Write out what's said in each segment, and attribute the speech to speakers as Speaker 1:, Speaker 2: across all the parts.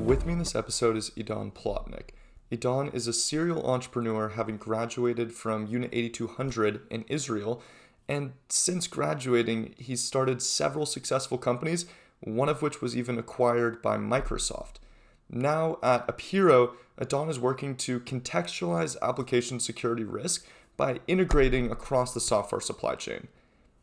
Speaker 1: With me in this episode is Idan Plotnik. Idan is a serial entrepreneur having graduated from Unit 8200 in Israel, and since graduating, he's started several successful companies, one of which was even acquired by Microsoft. Now at Apiiro, Idan is working to contextualize application security risk by integrating across the software supply chain.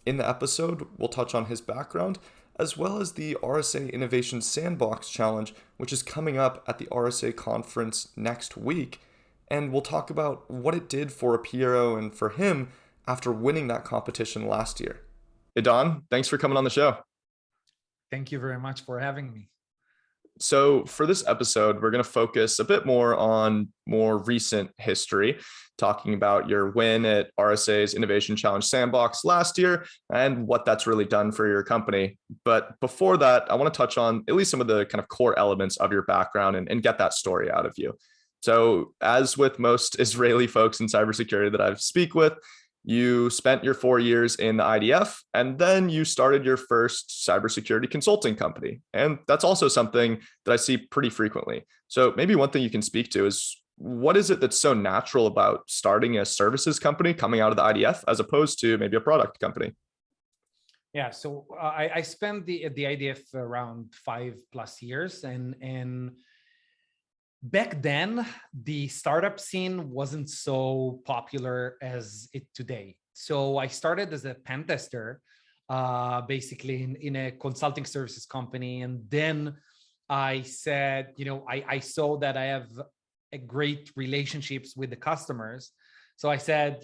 Speaker 1: In the episode, we'll touch on his background, as well as the RSA Innovation Sandbox challenge, which is coming up at the RSA conference next week. And we'll talk about what it did for Apiiro and for him after winning that competition last year. Idan, thanks for coming on the show.
Speaker 2: Thank you very much for having me.
Speaker 1: So for this episode, we're going to focus a bit more on more recent history, talking about your win at RSA's Innovation Challenge Sandbox last year and what that's really done for your company. But before that, I want to touch on at least some of the kind of core elements of your background and get that story out of you. So as with most Israeli folks in cybersecurity that I speak with, you spent your 4 years in the IDF, and then you started your first cybersecurity consulting company. And that's also something that I see pretty frequently. So maybe one thing you can speak to is, what is it that's so natural about starting a services company coming out of the IDF as opposed to maybe a product company?
Speaker 2: Yeah, so I spent the IDF around 5+ years, and back then, the startup scene wasn't so popular as it today. So I started as a pen tester, basically in a consulting services company. And then I said, I saw that I have a great relationships with the customers. So I said,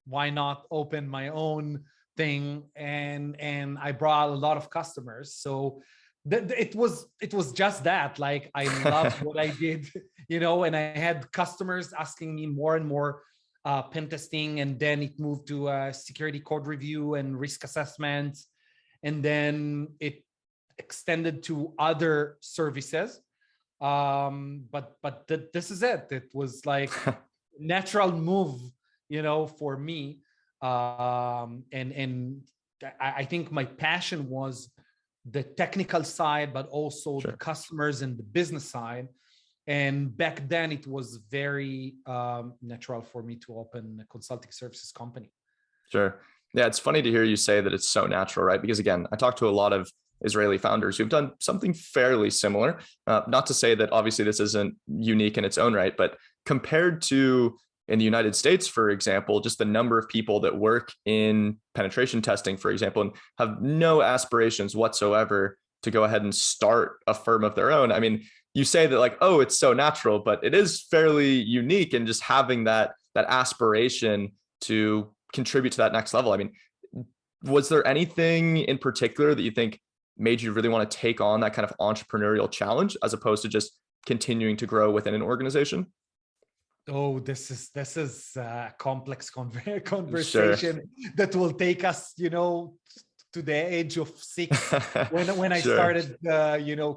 Speaker 2: why not open my own thing? And I brought a lot of customers. So it was just that, like, I loved what I did, and I had customers asking me more and more pen testing, and then it moved to security code review and risk assessment, and then it extended to other services. But this is it. It was like natural move, for me. And I think my passion was the technical side, but also
Speaker 1: Sure.
Speaker 2: the customers and the business side. And back then it was very natural for me to open a consulting services company.
Speaker 1: Sure. Yeah, it's funny to hear you say that it's so natural, right? Because again, I talk to a lot of Israeli founders who've done something fairly similar. Not to say that obviously this isn't unique in its own right, but compared to in the United States, for example, just the number of people that work in penetration testing, for example, and have no aspirations whatsoever to go ahead and start a firm of their own. I mean, you say that like, oh, it's so natural, but it is fairly unique in just having that aspiration to contribute to that next level. I mean, was there anything in particular that you think made you really want to take on that kind of entrepreneurial challenge as opposed to just continuing to grow within an organization?
Speaker 2: Oh, this is a complex conversation that will take us, to the age of 6 when I
Speaker 1: Sure.
Speaker 2: started,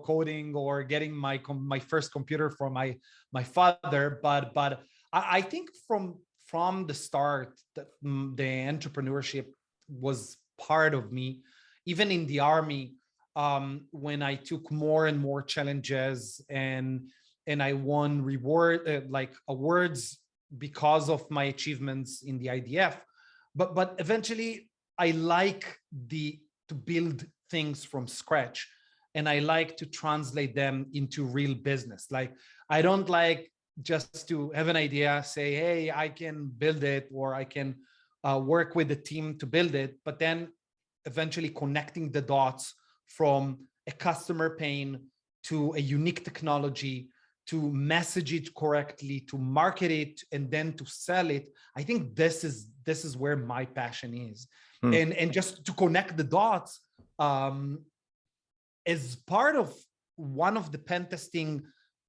Speaker 2: coding or getting my first computer from my father. But I think from the start, that the entrepreneurship was part of me. Even in the army, when I took more and more challenges and I won awards because of my achievements in the IDF. But eventually I like to build things from scratch, and I like to translate them into real business. Like, I don't like just to have an idea, say, hey, I can build it, or I can work with the team to build it, but then eventually connecting the dots from a customer pain to a unique technology, to message it correctly, to market it, and then to sell it. I think this is where my passion is. And just to connect the dots, as part of one of the pen testing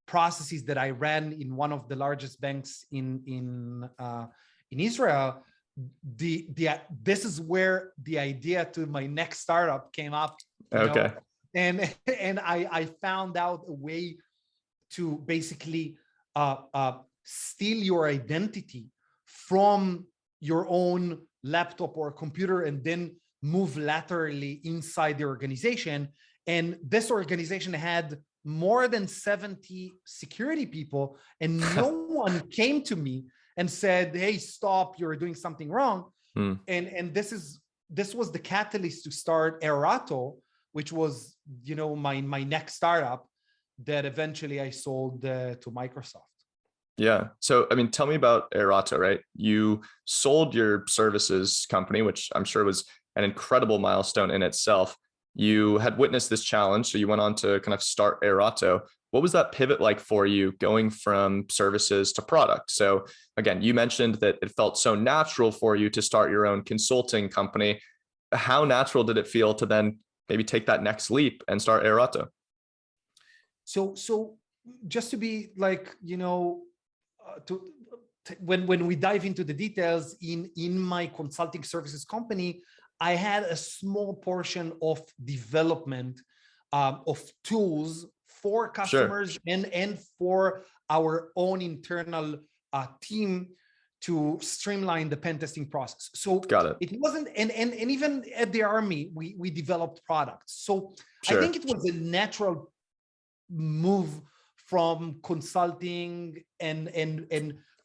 Speaker 2: processes that I ran in one of the largest banks in Israel, this is where the idea to my next startup came up.
Speaker 1: Okay.
Speaker 2: And I found out a way to basically steal your identity from your own laptop or computer and then move laterally inside the organization. And this organization had more than 70 security people, and no one came to me and said, hey, stop, you're doing something wrong. And this was the catalyst to start Erato, which was, my next startup that eventually I sold to Microsoft.
Speaker 1: Yeah. So, I mean, tell me about Erato, right? You sold your services company, which I'm sure was an incredible milestone in itself. You had witnessed this challenge, so you went on to kind of start Erato. What was that pivot like for you going from services to product? So again, you mentioned that it felt so natural for you to start your own consulting company. How natural did it feel to then maybe take that next leap and start Erato?
Speaker 2: So just to be like, when we dive into the details in my consulting services company, I had a small portion of development of tools for customers and for our own internal team to streamline the pen testing process. So it wasn't, and even at the Army, we developed products. So I think it was a natural move from consulting and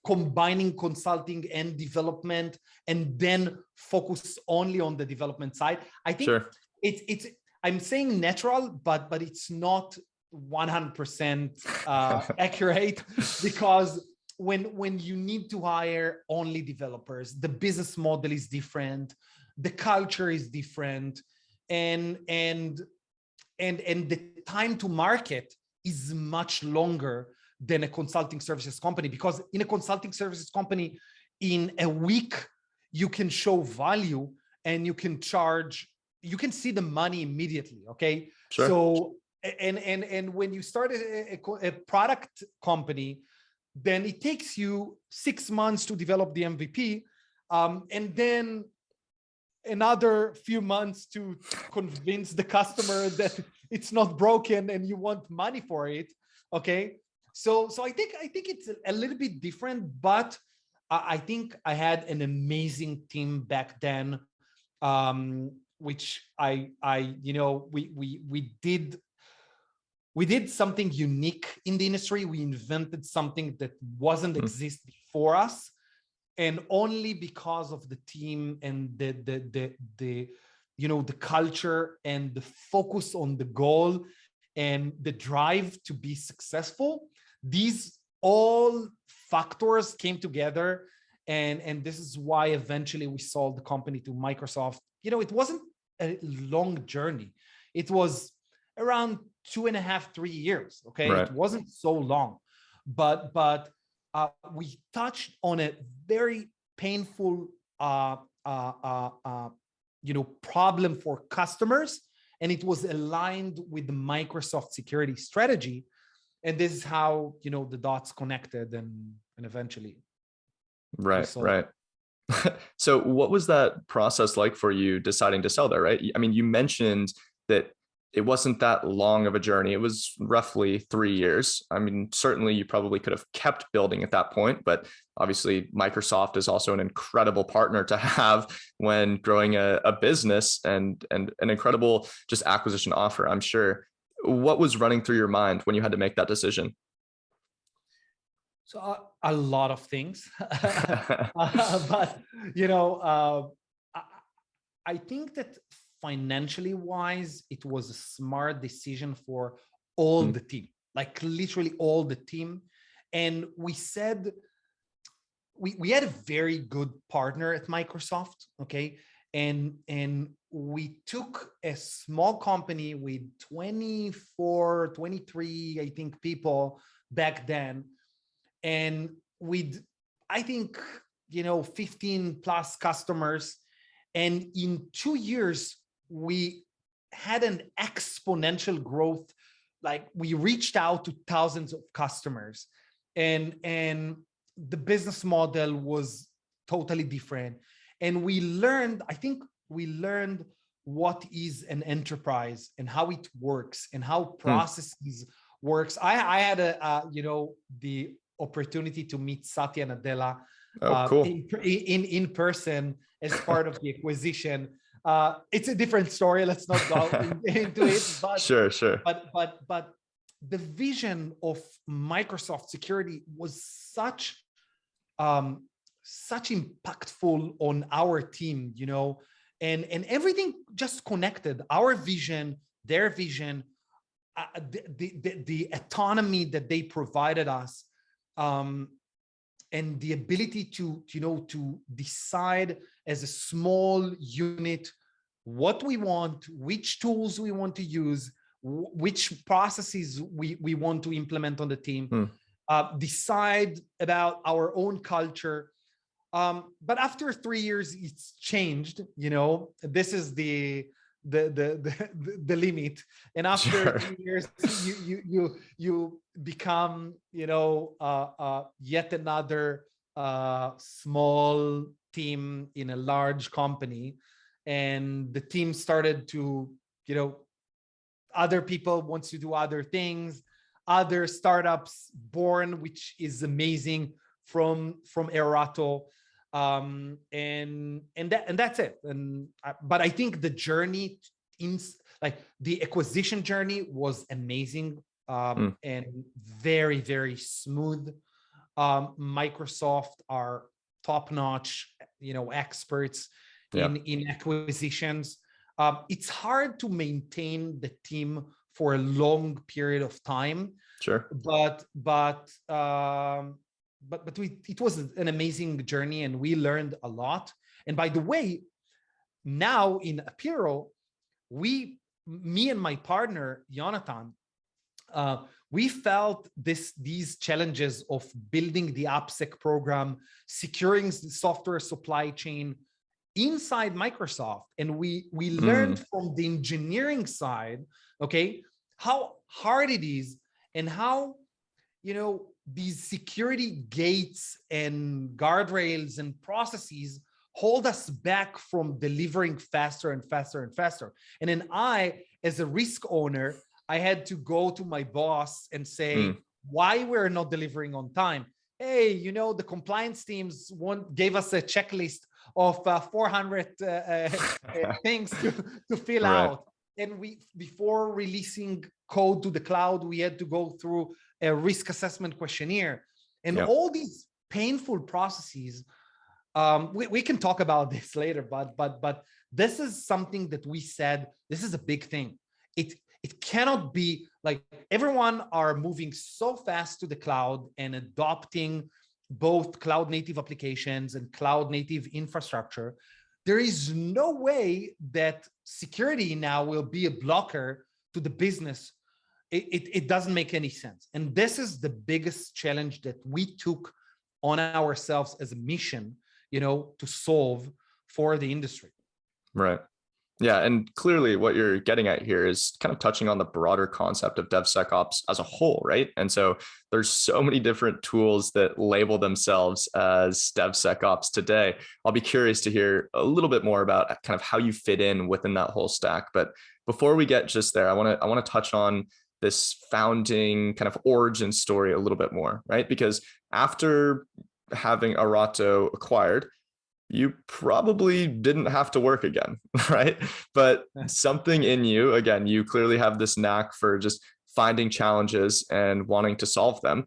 Speaker 2: combining consulting and development, and then focus only on the development side. I think it's I'm saying natural, but it's not 100% accurate, because when you need to hire only developers, the business model is different, the culture is different, and the time to market is much longer than a consulting services company. Because in a consulting services company, in a week, you can show value and you can charge, you can see the money immediately. Okay. So, and when you start a product company, then it takes you 6 months to develop the MVP. And then another few months to convince the customer that it's not broken and you want money for it. Okay. So I think it's a little bit different, but I think I had an amazing team back then, which we did something unique in the industry. We invented something that wasn't exist before us, and only because of the team and the culture and the focus on the goal and the drive to be successful, these all factors came together, and this is why eventually we sold the company to Microsoft. It wasn't a long journey. It was around 2.5, 3 years. Okay. It wasn't so long, but we touched on a very painful problem for customers, and it was aligned with the Microsoft security strategy. And this is how the dots connected, and eventually
Speaker 1: right. So what was that process like for you deciding to sell there? Right, I mean, you mentioned that it wasn't that long of a journey. It was roughly 3 years. I mean, certainly you probably could have kept building at that point, but obviously Microsoft is also an incredible partner to have when growing a business, and an incredible just acquisition offer, I'm sure. What was running through your mind when you had to make that decision?
Speaker 2: So a lot of things, but I think that financially wise, it was a smart decision for all the team, like literally all the team. And we said, we had a very good partner at Microsoft. Okay. And we took a small company with 24, 23, I think, people back then. And with, I think, 15 plus customers. And in 2 years, we had an exponential growth. Like, we reached out to thousands of customers, and the business model was totally different. And I think we learned what is an enterprise and how it works and how processes works. I had the opportunity to meet Satya Nadella in person as part of the acquisition. It's a different story. Let's not go into it. But,
Speaker 1: sure.
Speaker 2: But the vision of Microsoft security was such impactful on our team, and everything just connected. Our vision, their vision, the autonomy that they provided us, and the ability to decide as a small unit what we want, which tools we want to use, which processes we want to implement on the team, decide about our own culture. But after 3 years, it's changed. This is the limit. And after 3 years, you become yet another small team in a large company, and the team started to other people wants to do other things, other startups born, which is amazing from Erato. And that's it. But I think the journey the acquisition journey was amazing, and very, very smooth. Microsoft are top-notch, experts in acquisitions. It's hard to maintain the team for a long period of time.
Speaker 1: Sure.
Speaker 2: But it was an amazing journey, and we learned a lot. And by the way, now in Apiiro, me and my partner, Jonathan, we felt these challenges of building the AppSec program, securing the software supply chain inside Microsoft. And we learned from the engineering side, how hard it is, and how, these security gates and guardrails and processes hold us back from delivering faster and faster and faster. And then I, as a risk owner, I had to go to my boss and say why we're not delivering on time. Hey, the compliance teams gave us a checklist of 400 things to fill out. And before releasing code to the cloud, we had to go through a risk assessment questionnaire, and all these painful processes. We can talk about this later, but this is something that we said, this is a big thing. It cannot be like everyone are moving so fast to the cloud and adopting both cloud native applications and cloud native infrastructure. There is no way that security now will be a blocker to the business. It doesn't make any sense. And this is the biggest challenge that we took on ourselves as a mission, to solve for the industry.
Speaker 1: Right. Yeah. And clearly what you're getting at here is kind of touching on the broader concept of DevSecOps as a whole, right? And so there's so many different tools that label themselves as DevSecOps today. I'll be curious to hear a little bit more about kind of how you fit in within that whole stack. But before we get just there, I want to touch on this founding kind of origin story a little bit more, right? Because after having Erato acquired, you probably didn't have to work again, right? But something in you, again, you clearly have this knack for just finding challenges and wanting to solve them.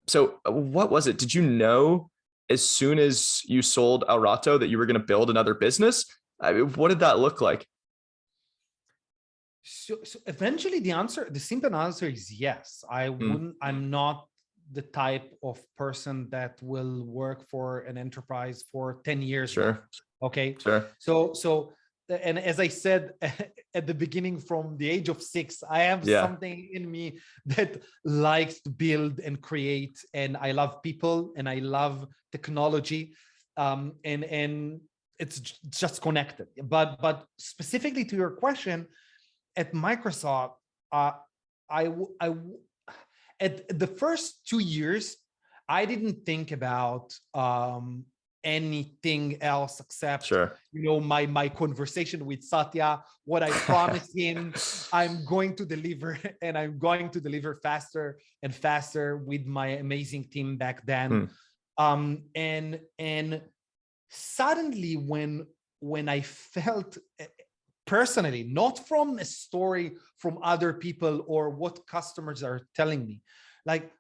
Speaker 1: So what was it? Did you know as soon as you sold Erato that you were going to build another business? I mean, what did that look like?
Speaker 2: So eventually the simple answer is yes. I'm not the type of person that will work for an enterprise for 10 years.
Speaker 1: Sure.
Speaker 2: Now. Okay.
Speaker 1: Sure.
Speaker 2: So, and as I said at the beginning, from the age of 6, I have something in me that likes to build and create, and I love people and I love technology, and it's just connected. But specifically to your question, at Microsoft, at the first 2 years, I didn't think about anything else except, my conversation with Satya, what I promised him, I'm going to deliver, and I'm going to deliver faster and faster with my amazing team back then. And suddenly when I felt personally, not from a story from other people or what customers are telling me. Like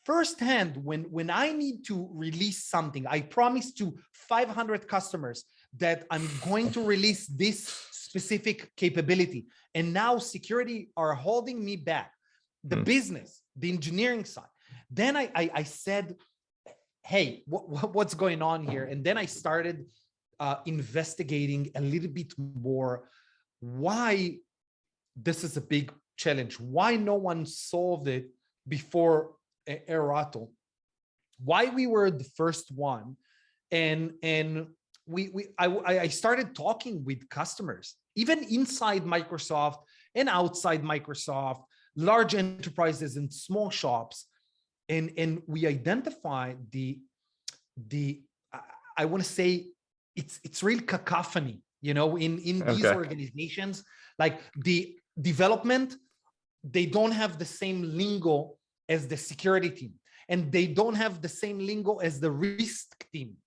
Speaker 2: firsthand, when I need to release something, I promise to 500 customers that I'm going to release this specific capability. And now security are holding me back, the business, the engineering side. Then I said, hey, what's going on here? And then I started investigating a little bit more why this is a big challenge, why no one solved it before Erato, why we were the first one. And I started talking with customers, even inside Microsoft and outside Microsoft, large enterprises and small shops. And we identified the I want to say it's real cacophony, you know, in these organizations. Like the development, they don't have the same lingo as the security team, and they don't have the same lingo as the risk team.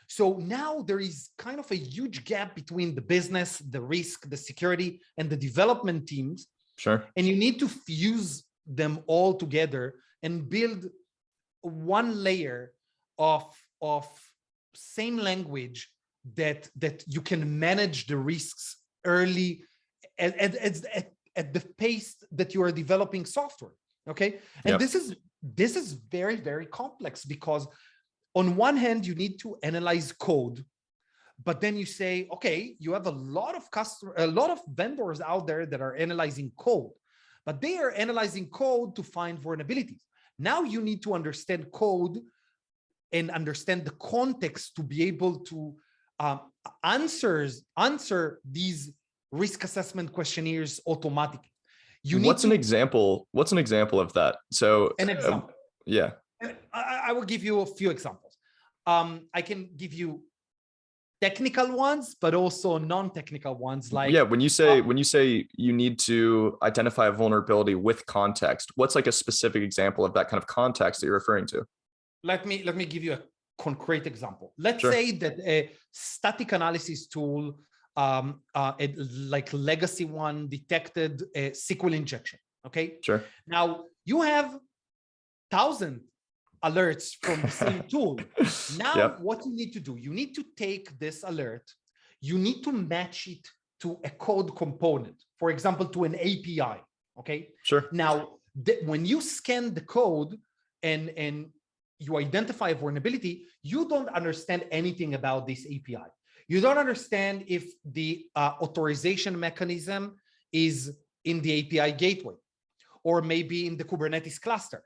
Speaker 2: So now there is kind of a huge gap between the business, the risk, the security, and the development teams.
Speaker 1: Sure.
Speaker 2: And you need to fuse them all together and build one layer of same language that you can manage the risks early at the pace that you are developing software. Okay. And this is very, very complex, because on one hand, you need to analyze code, but then you say, okay, you have a lot of vendors out there that are analyzing code, but they are analyzing code to find vulnerabilities. Now you need to understand code and understand the context to be able to answer these risk assessment questionnaires automatically.
Speaker 1: What's an example of that? So
Speaker 2: an example.
Speaker 1: Yeah.
Speaker 2: I will give you a few examples. I can give you technical ones, but also non-technical ones. Like,
Speaker 1: yeah, when you say you need to identify a vulnerability with context, what's like a specific example of that kind of context that you're referring to?
Speaker 2: Let me give you a concrete example. Let's say that a static analysis tool, like legacy one, detected a SQL injection. Okay.
Speaker 1: Sure.
Speaker 2: Now you have 1,000 alerts from the same tool. Now, what you need to do, you need to take this alert, you need to match it to a code component, for example, to an API. Okay.
Speaker 1: Sure.
Speaker 2: Now, when you scan the code and you identify a vulnerability, you don't understand anything about this API. You don't understand if the authorization mechanism is in the API gateway, or maybe in the Kubernetes cluster.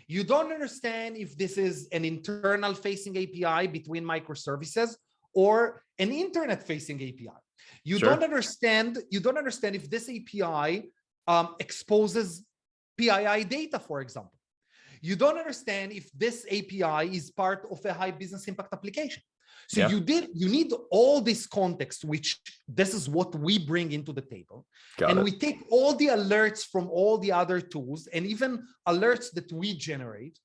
Speaker 2: You don't understand if this is an internal facing API between microservices or an internet facing API. You don't understand if this API exposes PII data, for example. You don't understand if this API is part of a high business impact application. So you need all this context, which this is what we bring into the table. We take all the alerts from all the other tools and even alerts that we generate,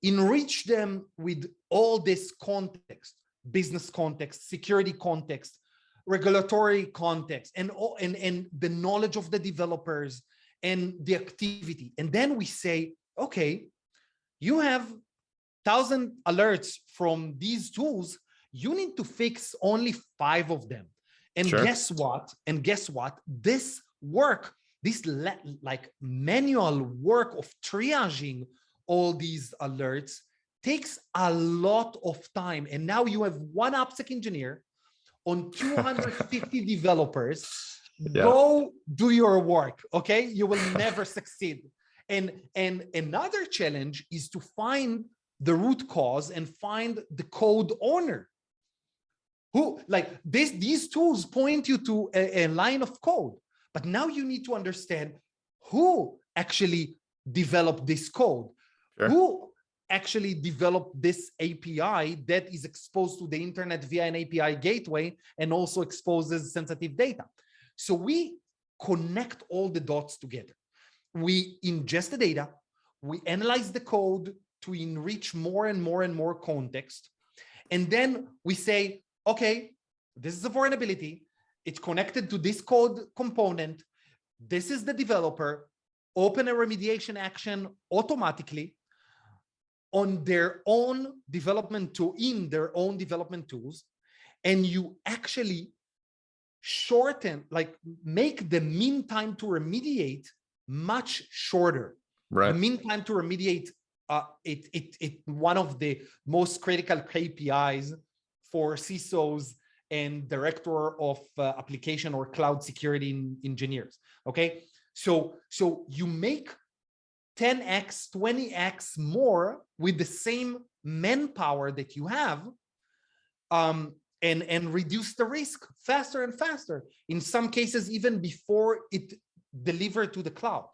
Speaker 2: enrich them with all this context, business context, security context, regulatory context, and the knowledge of the developers and the activity. And then we say, okay, you have 1,000 alerts from these tools. You need to fix only 5 of them. And guess what? This work, this like manual work of triaging all these alerts takes a lot of time. And now you have one AppSec engineer on 250 developers. Go do your work, okay? You will never succeed. And another challenge is to find the root cause and find the code owner. Who, like these tools point you to a line of code, but now you need to understand who actually developed this code, who actually developed this API that is exposed to the internet via an API gateway and also exposes sensitive data. So we connect all the dots together. We ingest the data, we analyze the code to enrich more and more and more context, and then we say, okay, this is a vulnerability. it's connected to this code component. This is the developer. Open a remediation action automatically on their own development tool, in their own development tools, and you actually shorten, like make the mean time to remediate much shorter.
Speaker 1: Right.
Speaker 2: The mean time to remediate, one of the most critical KPIs for CISOs and director of application or cloud security engineers. Okay, so you make 10x, 20x more with the same manpower that you have, and reduce the risk faster and faster. In some cases, even before it delivered to the cloud.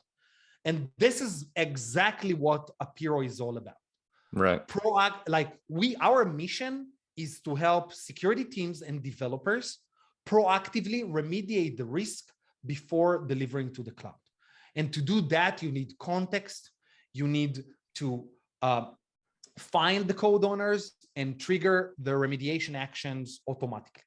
Speaker 2: And this is exactly what Apiiro is all about.
Speaker 1: Right.
Speaker 2: Our mission is to help security teams and developers proactively remediate the risk before delivering to the cloud. And to do that, you need context. You need to find the code owners and trigger the remediation actions automatically.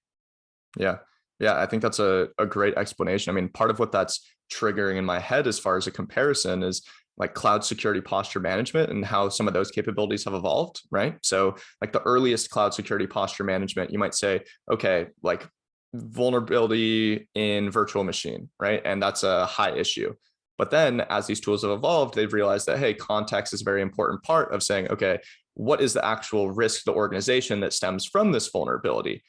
Speaker 1: Yeah. Yeah. I think that's a great explanation. I mean, part of what that's triggering in my head as far as a comparison is like cloud security posture management and how some of those capabilities have evolved, right? So like the earliest cloud security posture management, you might say, okay, like vulnerability in virtual machine, right? And that's a high issue. But then as these tools have evolved, they've realized that, hey, context is a very important part of saying, okay, what is the actual risk to the organization that stems from this vulnerability?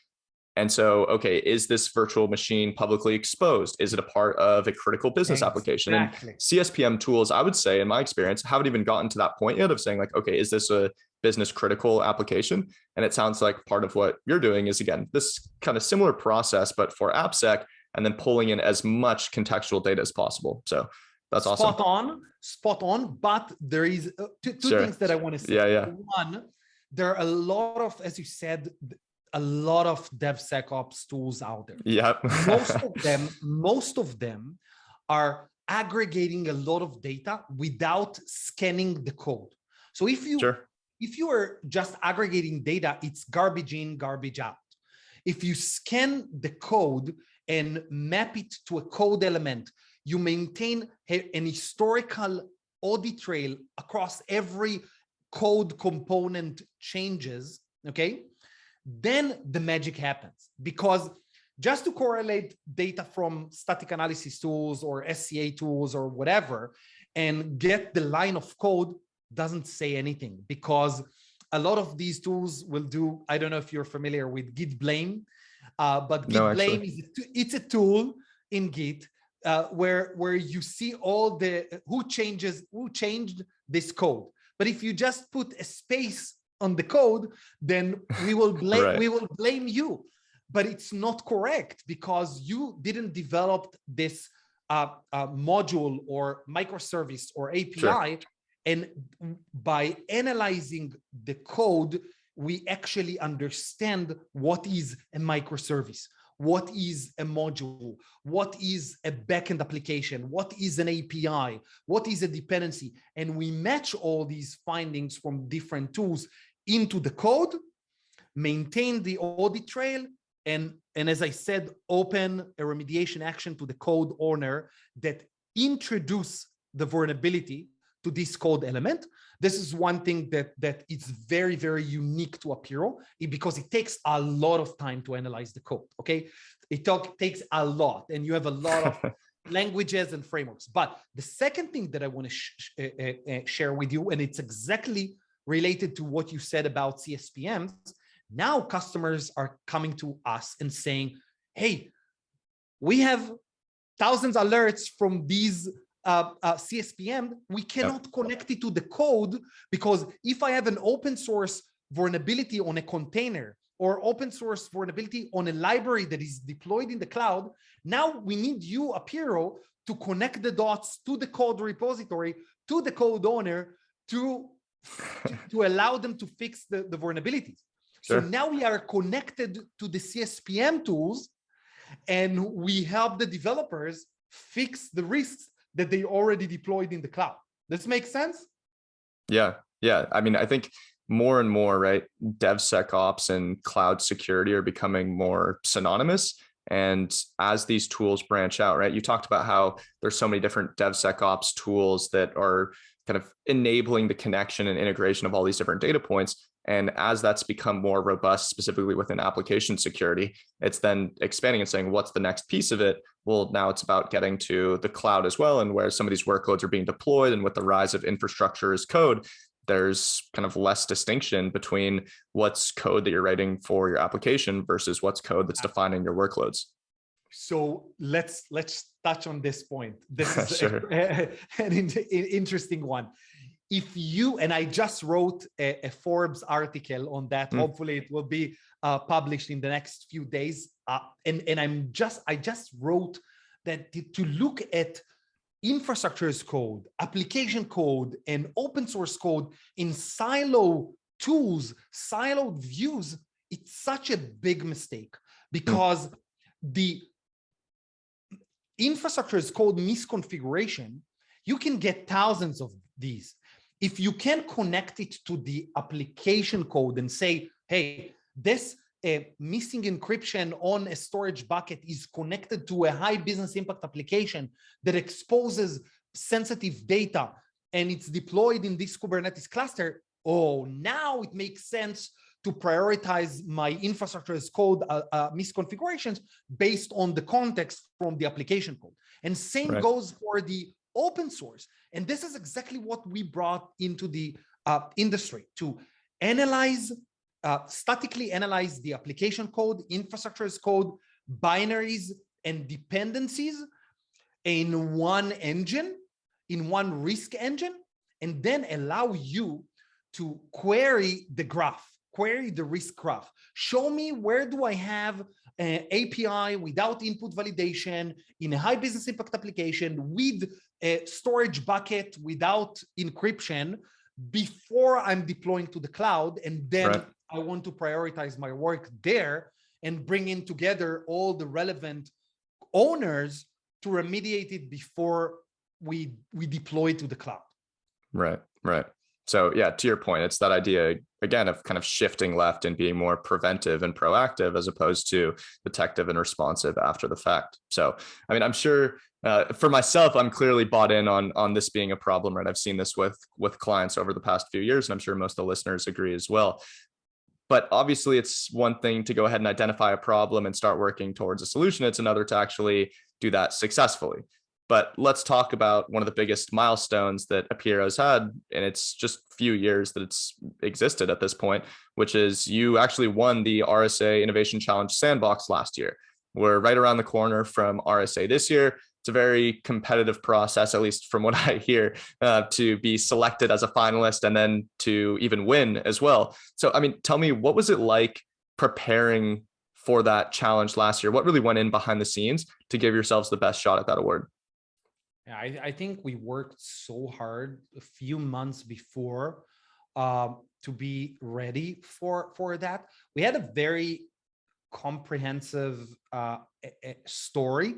Speaker 1: And so, okay, is this virtual machine publicly exposed? Is it a part of a critical business application? And CSPM tools, I would say, in my experience, haven't even gotten to that point yet of saying like, okay, is this a business critical application? And it sounds like part of what you're doing is, again, this kind of similar process, but for AppSec, and then pulling in as much contextual data as possible. So that's awesome.
Speaker 2: Spot on. But there is two things that I want to say.
Speaker 1: Yeah.
Speaker 2: One, there are a lot of, as you said, a lot of DevSecOps tools out there.
Speaker 1: Yeah.
Speaker 2: most of them are aggregating a lot of data without scanning the code. So if you are just aggregating data, it's garbage in, garbage out. If you scan the code and map it to a code element, you maintain an historical audit trail across every code component changes, okay? Then the magic happens, because just to correlate data from static analysis tools or SCA tools or whatever and get the line of code doesn't say anything, because a lot of these tools will do, I don't know if you're familiar with Git Blame, but Git Blame it's a tool in Git where you see all the who changed this code. But if you just put a space on the code, then we will blame you. But it's not correct, because you didn't develop this module or microservice or API. Sure. And by analyzing the code, we actually understand what is a microservice, what is a module, what is a backend application, what is an API, what is a dependency. And we match all these findings from different tools into the code, maintain the audit trail, and as I said, open a remediation action to the code owner that introduce the vulnerability to this code element. This is one thing that is very, very unique to Apiiro, because it takes a lot of time to analyze the code, okay? It takes a lot, and you have a lot of languages and frameworks. But the second thing that I want to share with you, and it's exactly related to what you said about CSPMs, now customers are coming to us and saying, hey, we have thousands of alerts from these CSPM, we cannot connect it to the code, because if I have an open source vulnerability on a container or open source vulnerability on a library that is deployed in the cloud, now we need you, Apiiro, to connect the dots to the code repository, to the code owner, to allow them to fix the vulnerabilities. Sure. So now we are connected to the CSPM tools, and we help the developers fix the risks that they already deployed in the cloud. Does this make sense?
Speaker 1: Yeah. I mean, I think more and more, right, DevSecOps and cloud security are becoming more synonymous. And as these tools branch out, right, you talked about how there's so many different DevSecOps tools that are kind of enabling the connection and integration of all these different data points. And as that's become more robust, specifically within application security, it's then expanding and saying, what's the next piece of it? Well, now it's about getting to the cloud as well, and where some of these workloads are being deployed. And with the rise of infrastructure as code, there's kind of less distinction between what's code that you're writing for your application versus what's code that's defining your workloads.
Speaker 2: So let's touch on this point. This is
Speaker 1: Sure.
Speaker 2: an interesting one. If you, and I just wrote a Forbes article on that, hopefully it will be published in the next few days. And I just wrote that to look at infrastructure as code, application code, and open source code in silo tools, siloed views, it's such a big mistake, because the infrastructure as code misconfiguration, you can get thousands of these. If you can connect it to the application code and say, hey, this missing encryption on a storage bucket is connected to a high business impact application that exposes sensitive data, and it's deployed in this Kubernetes cluster, oh, now it makes sense to prioritize my infrastructure as code misconfigurations based on the context from the application code. And same goes for the open source. And this is exactly what we brought into the industry, to analyze, statically analyze the application code, infrastructure as code, binaries, and dependencies in one engine, in one risk engine, and then allow you to query the graph, query the risk graph. Show me, where do I have an API without input validation in a high business impact application with a storage bucket without encryption before I'm deploying to the cloud. And then I want to prioritize my work there and bring in together all the relevant owners to remediate it before we deploy to the cloud. Right.
Speaker 1: So yeah, to your point, it's that idea, again, of kind of shifting left and being more preventive and proactive as opposed to detective and responsive after the fact. So, I mean, I'm sure for myself, I'm clearly bought in on this being a problem, right? I've seen this with clients over the past few years, and I'm sure most of the listeners agree as well. But obviously, it's one thing to go ahead and identify a problem and start working towards a solution. It's another to actually do that successfully. But let's talk about one of the biggest milestones that Apiiro's had, and it's just a few years that it's existed at this point, which is you actually won the RSA Innovation Challenge Sandbox last year. We're right around the corner from RSA this year. It's a very competitive process, at least from what I hear, to be selected as a finalist and then to even win as well. So, I mean, tell me, what was it like preparing for that challenge last year? What really went in behind the scenes to give yourselves the best shot at that award?
Speaker 2: Yeah, I think we worked so hard a few months before to be ready for that. We had a very comprehensive story,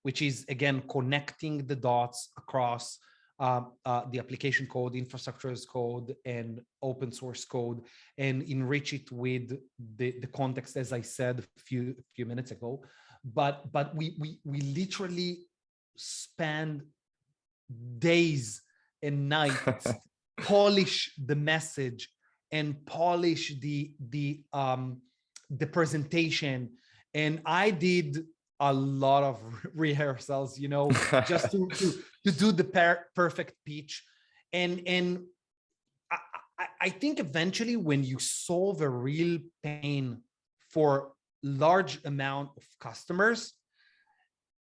Speaker 2: which is, again, connecting the dots across the application code, infrastructure as code, and open source code, and enrich it with the context, as I said a few minutes ago. But we literally spend days and nights polish the message and polish the presentation. And I did a lot of rehearsals, you know, just to do the perfect pitch. And I think eventually, when you solve a real pain for large amount of customers,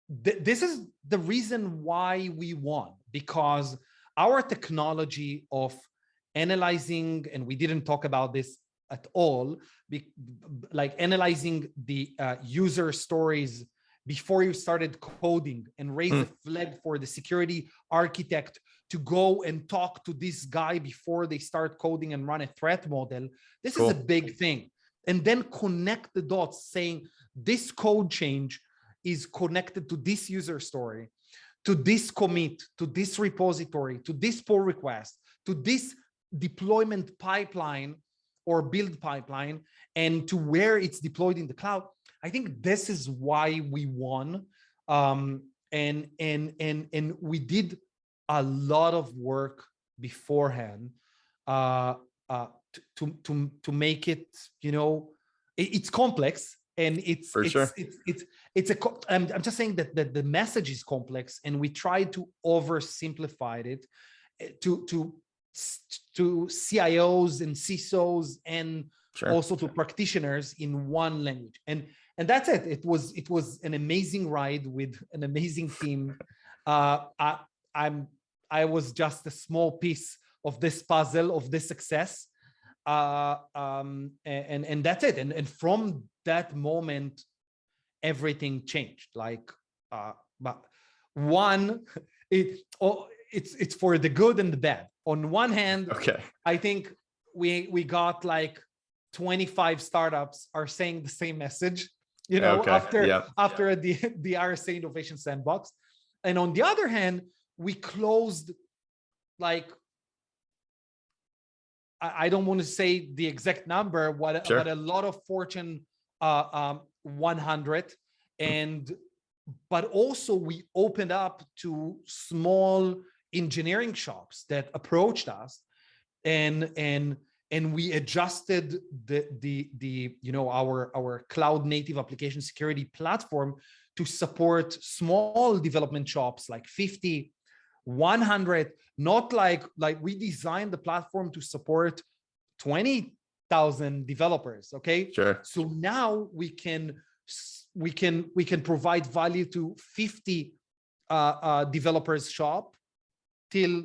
Speaker 2: this is the reason why we won, because our technology of analyzing, and we didn't talk about this at all, like analyzing the user stories before you started coding and raise a flag for the security architect to go and talk to this guy before they start coding and run a threat model. This is a big thing. And then connect the dots, saying this code change is connected to this user story, to this commit, to this repository, to this pull request, to this deployment pipeline or build pipeline, and to where it's deployed in the cloud. I think this is why we won. And we did a lot of work beforehand to make it, it's complex, and
Speaker 1: For sure.
Speaker 2: I'm just saying that the message is complex, and we tried to oversimplify it to CIOs and CISOs, and
Speaker 1: Sure.
Speaker 2: also to practitioners in one language. And that's it. It was an amazing ride with an amazing team. I was just a small piece of this puzzle, of this success. And that's it. And from that moment, everything changed. Like, but one, it's for the good and the bad. On one hand,
Speaker 1: Okay.
Speaker 2: I think we got like 25 startups are saying the same message, after the RSA Innovation Sandbox. And on the other hand, we closed, like, I don't want to say the exact number, but a lot of Fortune 100, but also we opened up to small engineering shops that approached us, and we adjusted our cloud native application security platform to support small development shops like 50, 100, not like we designed the platform to support 20,000 developers. Okay.
Speaker 1: Sure.
Speaker 2: So now we can provide value to 50 developers shop till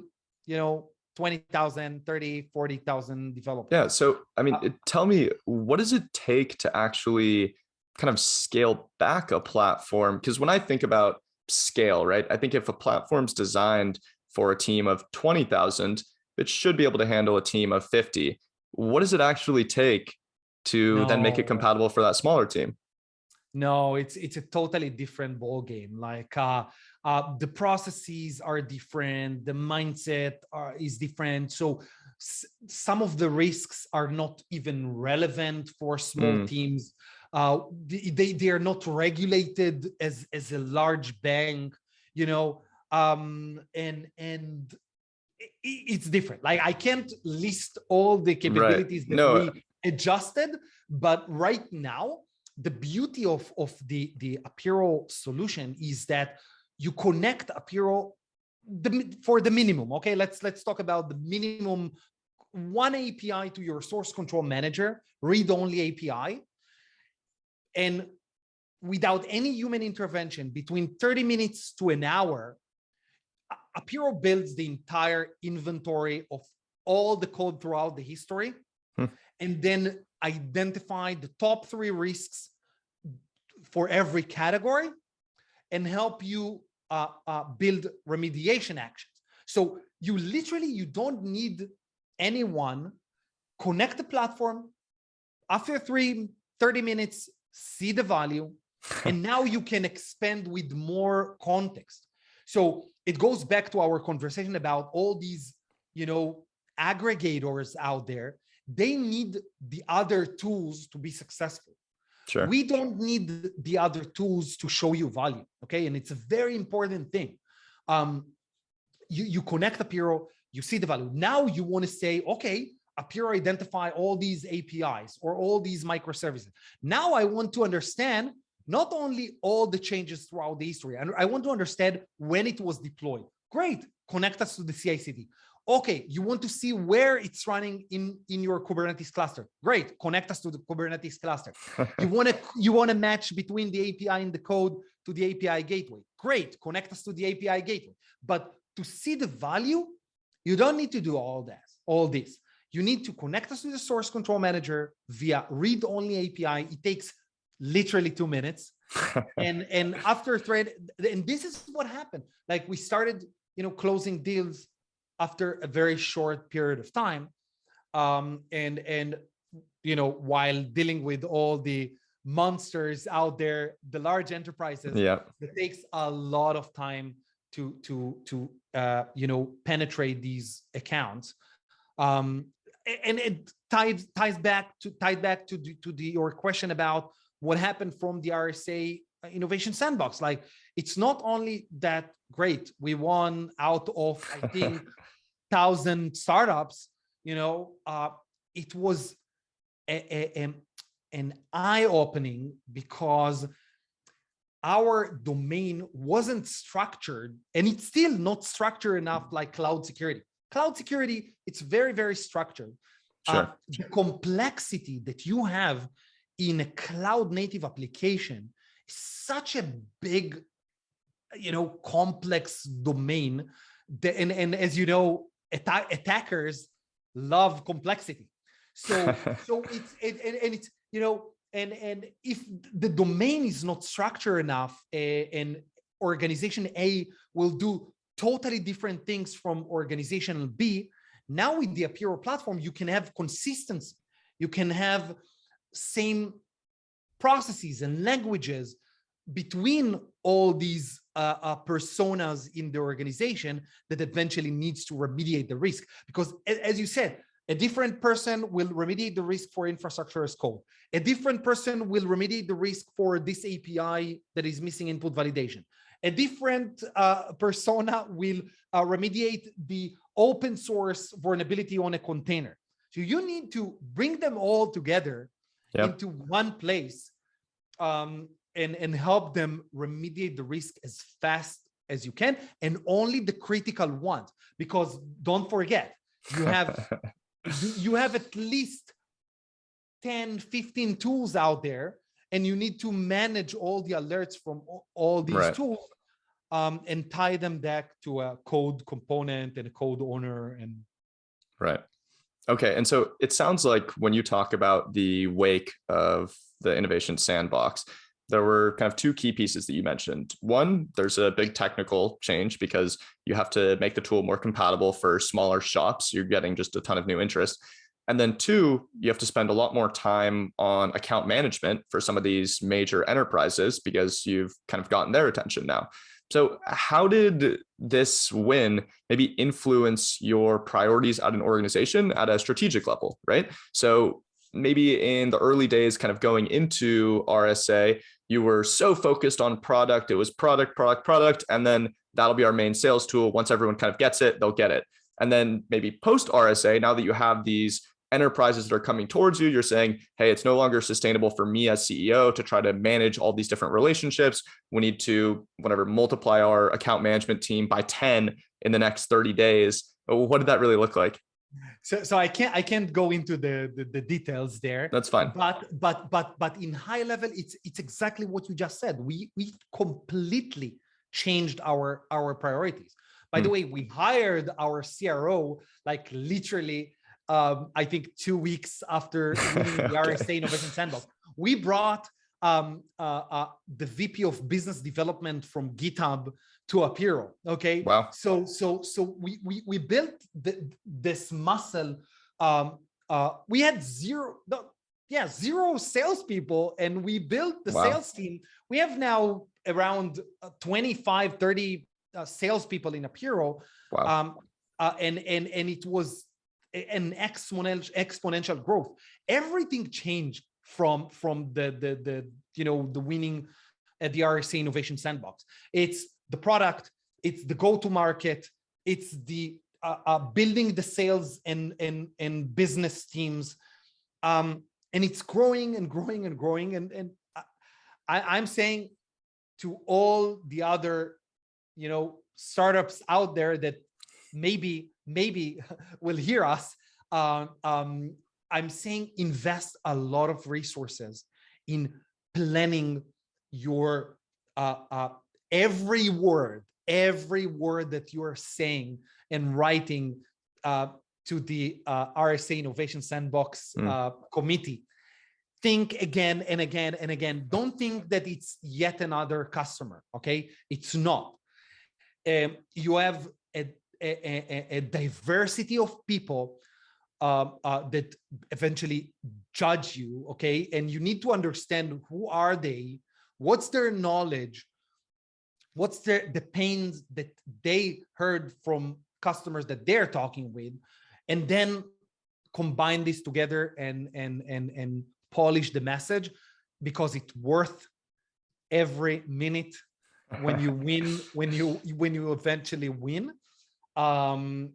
Speaker 2: 20,000, 30, 40,000 developers.
Speaker 1: Yeah. So, I mean, tell me, what does it take to actually kind of scale back a platform? Because when I think about scale, right, I think if a platform's designed for a team of 20,000, it should be able to handle a team of 50. What does it actually take to then make it compatible for that smaller team?
Speaker 2: No, it's a totally different ball game. Like the processes are different, the mindset is different. So some of the risks are not even relevant for small teams. They are not regulated as a large bank, and it's different. Like, I can't list all the capabilities that we adjusted, but right now, the beauty of the Apiiro solution is that you connect Apiiro for the minimum. Okay, let's talk about the minimum. One API to your source control manager, read-only API, and without any human intervention, between 30 minutes to an hour, Apiiro builds the entire inventory of all the code throughout the history, and then identify the top 3 risks for every category and help you build remediation actions. So you don't need anyone. Connect the platform. After 30 minutes, see the value, and now you can expand with more context. So it goes back to our conversation about all these, aggregators out there. They need the other tools to be successful.
Speaker 1: Sure.
Speaker 2: We don't need the other tools to show you value. Okay. And it's a very important thing. You connect Apiiro, you see the value. Now you want to say, okay, Apiiro identify all these APIs or all these microservices. Now I want to understand not only all the changes throughout the history, and I want to understand when it was deployed. Great. Connect us to the CI/CD. Okay, you want to see where it's running in your Kubernetes cluster. Great, connect us to the Kubernetes cluster. You want to match between the API and the code to the API gateway. Great, connect us to the API gateway. But to see the value, you don't need to do all this. You need to connect us to the source control manager via read-only API. It takes literally 2 minutes. and after thread, and this is what happened. Like, we started, closing deals after a very short period of time. And while dealing with all the monsters out there, the large enterprises, it takes a lot of time to penetrate these accounts. And it ties back to your question about what happened from the RSA Innovation Sandbox. Like, it's not only that great. We won out of, I think, 1,000 startups. It was an eye-opening because our domain wasn't structured, and it's still not structured enough like cloud security. Cloud security, it's very, very structured.
Speaker 1: Sure.
Speaker 2: The complexity that you have in a cloud native application is such a big, complex domain. And as you know, attackers love complexity. So it's and if the domain is not structured enough, and organization A will do totally different things from organization B. Now with the Apiiro platform, you can have consistency. You can have same processes and languages between all these personas in the organization that eventually needs to remediate the risk. Because as you said, a different person will remediate the risk for infrastructure as code. A different person will remediate the risk for this API that is missing input validation. A different persona will remediate the open source vulnerability on a container. So you need to bring them all together into one place and help them remediate the risk as fast as you can, and only the critical ones. Because don't forget, you have at least 10, 15 tools out there, and you need to manage all the alerts from all these tools and tie them back to a code component and a code owner. And
Speaker 1: right. Okay. And so it sounds like when you talk about the wake of the innovation sandbox, there were kind of two key pieces that you mentioned. One, there's a big technical change because you have to make the tool more compatible for smaller shops. You're getting just a ton of new interest. And then two, you have to spend a lot more time on account management for some of these major enterprises because you've kind of gotten their attention now. So how did this win maybe influence your priorities at an organization at a strategic level, right? So maybe in the early days, kind of going into RSA, you were so focused on product. It was product, product, product. And then that'll be our main sales tool. Once everyone kind of gets it, they'll get it. And then maybe post RSA, now that you have these enterprises that are coming towards you, you're saying, hey, it's no longer sustainable for me as CEO to try to manage all these different relationships. We need to, multiply our account management team by 10 in the next 30 days. What did that really look like?
Speaker 2: So I can't go into the details there.
Speaker 1: That's fine.
Speaker 2: But in high level, it's exactly what you just said. We completely changed our priorities. By the way, we hired our CRO like literally I think 2 weeks after winning the RSA Innovation Sandbox. We brought the VP of Business Development from GitHub to Apiiro. Okay.
Speaker 1: Wow.
Speaker 2: So we built this muscle. We had zero salespeople, and we built the sales team. We have now around 25, 30 salespeople in Apiiro.
Speaker 1: Wow.
Speaker 2: And it was an exponential growth. Everything changed from the winning at the RSA Innovation Sandbox. It's the product, it's the go-to-market, it's the building the sales and business teams, and it's growing and growing and growing. And I'm saying to all the other startups out there that maybe will hear us, I'm saying invest a lot of resources in planning your every word that you are saying and writing to the RSA Innovation Sandbox committee. Think again and again and again. Don't think that it's yet another customer. Okay, it's not. You have a diversity of people that eventually judge you, okay? And you need to understand who are they, what's their knowledge, what's the pains that they heard from customers that they're talking with, and then combine this together and polish the message. because it's worth every minute when you win, when you eventually win. And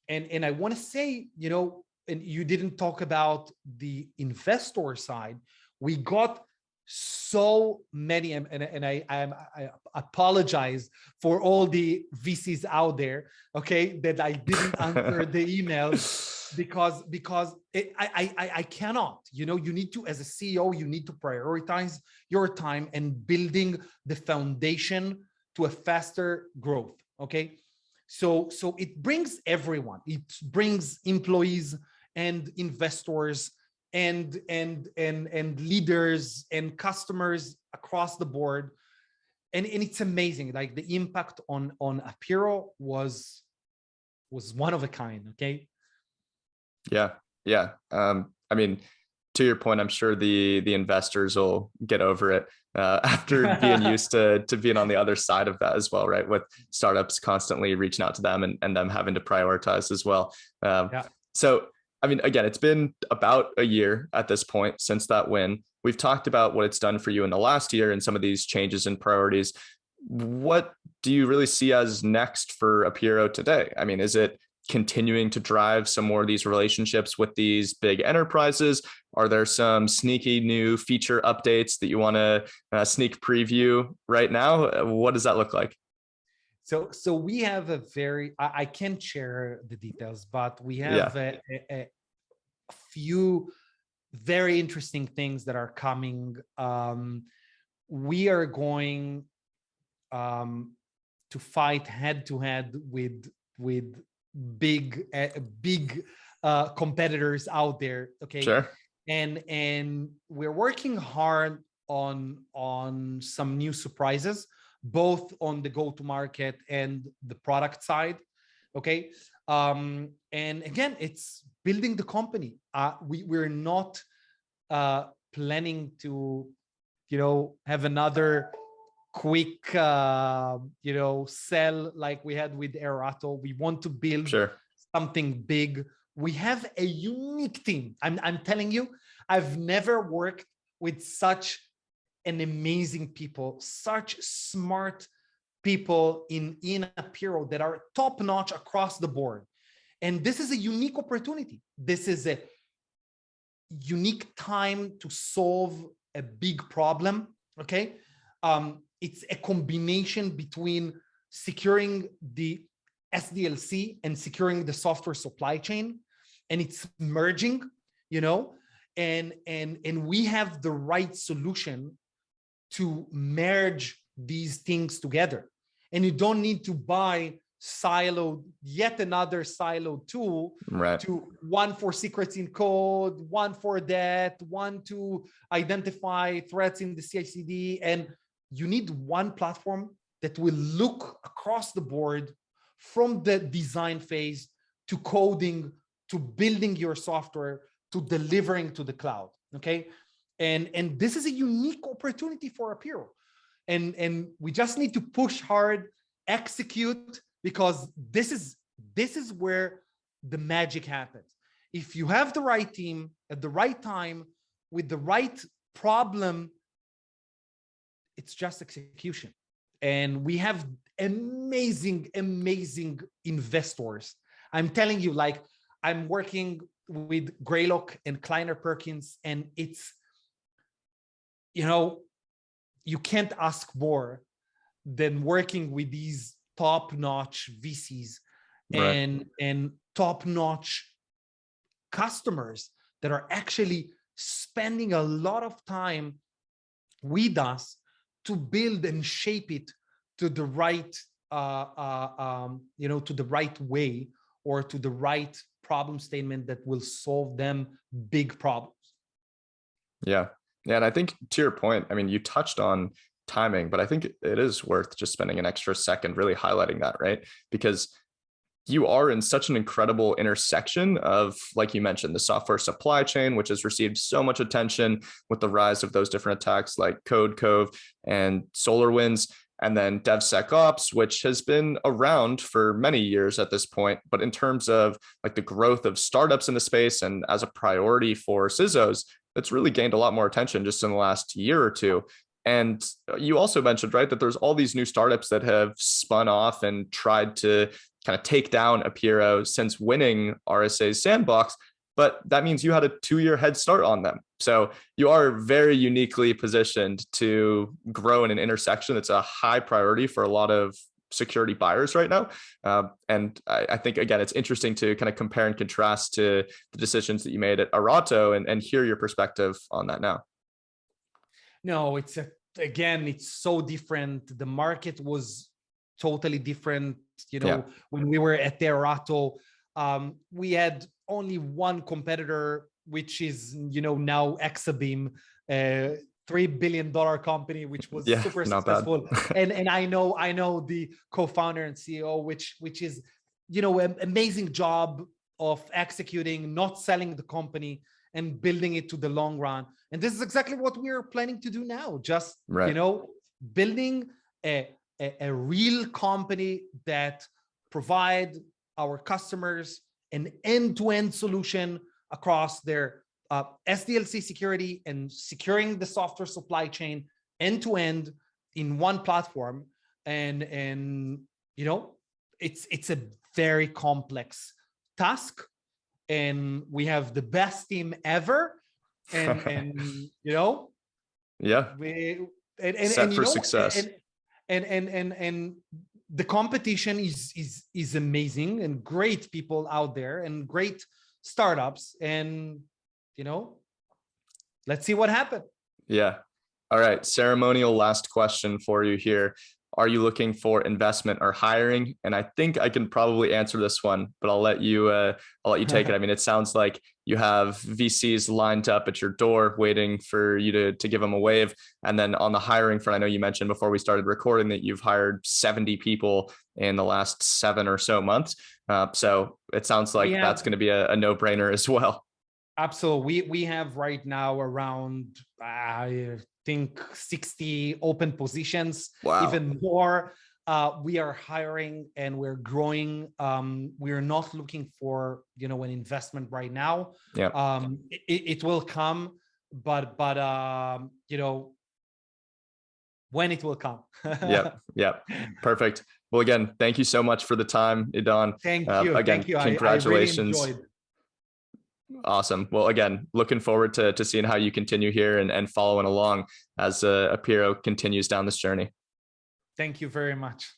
Speaker 2: I want to say, and you didn't talk about the investor side. We got so many, and I apologize for all the VCs out there, okay, that I didn't answer the emails because I cannot. You need to, as a CEO, you need to prioritize your time and building the foundation to a faster growth. Okay, so it brings everyone. It brings employees and investors and leaders and customers across the board, and it's amazing. Like, the impact on Apiiro was one of a kind. Okay.
Speaker 1: Yeah. I mean, to your point, I'm sure the investors will get over it after being used to being on the other side of that as well, right? With startups constantly reaching out to them and them having to prioritize as well. So, I mean, again, it's been about a year at this point since that win. We've talked about what it's done for you in the last year and some of these changes in priorities. What do you really see as next for Apiiro today? I mean, is it continuing to drive some more of these relationships with these big enterprises? Are there some sneaky new feature updates that you want to sneak preview right now? What does that look like?
Speaker 2: So we have a very, I can't share the details, but we have a few very interesting things that are coming. We are going to fight head to head with big competitors out there. Okay.
Speaker 1: Sure.
Speaker 2: And we're working hard on some new surprises, both on the go-to-market and the product side. Okay. And again, it's building the company. We're not planning to, have another quick, sell like we had with Erato. We want to build something big. We have a unique team. I'm telling you, I've never worked with such an amazing people, such smart people in Apiiro that are top notch across the board. And this is a unique opportunity. This is a unique time to solve a big problem. Okay. It's a combination between securing the SDLC and securing the software supply chain, and it's merging, and we have the right solution to merge these things together. And you don't need to buy yet another siloed tool,
Speaker 1: right?
Speaker 2: To one for secrets in code, one for that, one to identify threats in the CI/CD, and you need one platform that will look across the board from the design phase to coding, to building your software, to delivering to the cloud. Okay. And this is a unique opportunity for Apiiro. And we just need to push hard, execute, because this is where the magic happens. If you have the right team at the right time with the right problem, it's just execution. And we have amazing investors. I'm telling you, like, I'm working with Greylock and Kleiner Perkins, and it's, you can't ask more than working with these top-notch VCs and top-notch customers that are actually spending a lot of time with us to build and shape it to the right, to the right way, or to the right problem statement that will solve them big problems.
Speaker 1: Yeah. And I think, to your point, I mean, you touched on timing, but I think it is worth just spending an extra second really highlighting that, right? Because you are in such an incredible intersection of, like you mentioned, the software supply chain, which has received so much attention with the rise of those different attacks like Code Cove and SolarWinds, and then DevSecOps, which has been around for many years at this point. But in terms of like the growth of startups in the space and as a priority for CISOs, it's really gained a lot more attention just in the last year or two. And you also mentioned, right, that there's all these new startups that have spun off and tried to kind of take down Apiiro since winning RSA Sandbox. But that means you had a 2-year head start on them. So you are very uniquely positioned to grow in an intersection that's a high priority for a lot of security buyers right now. And I think, again, it's interesting to kind of compare and contrast to the decisions that you made at Arato and hear your perspective on that now.
Speaker 2: No, again, it's so different. The market was totally different. When we were at the Arato, we had only one competitor, which is, now Exabeam, $3 billion company, which was super successful. and I know the co-founder and CEO, which is, an amazing job of executing, not selling the company and building it to the long run. And this is exactly what we're planning to do now. Just, building a real company that provide our customers an end-to-end solution across their SDLC security and securing the software supply chain end-to-end in one platform. And it's a very complex task, and we have the best team ever. And
Speaker 1: set for success.
Speaker 2: And the competition is amazing, and great people out there and great startups, and let's see what happens.
Speaker 1: Yeah. All right. Ceremonial last question for you here. Are you looking for investment or hiring? And I think I can probably answer this one, but I'll let you take it. I mean, it sounds like you have VCs lined up at your door waiting for you to give them a wave. And then on the hiring front, I know you mentioned before we started recording that you've hired 70 people in the last 7 or so months. So it sounds like that's going to be a no-brainer as well.
Speaker 2: Absolutely. We have right now around, I think, 60 open positions.
Speaker 1: Wow.
Speaker 2: Even more. We are hiring and we're growing. We're not looking for, an investment right now.
Speaker 1: Yeah.
Speaker 2: It will come, but when it will come.
Speaker 1: Yep. Perfect. Well, again, thank you so much for the time, Idan.
Speaker 2: Thank you.
Speaker 1: Again,
Speaker 2: thank you.
Speaker 1: Congratulations.
Speaker 2: I really enjoyed.
Speaker 1: Awesome. Well, again, looking forward to seeing how you continue here and following along as Apiiro continues down this journey.
Speaker 2: Thank you very much.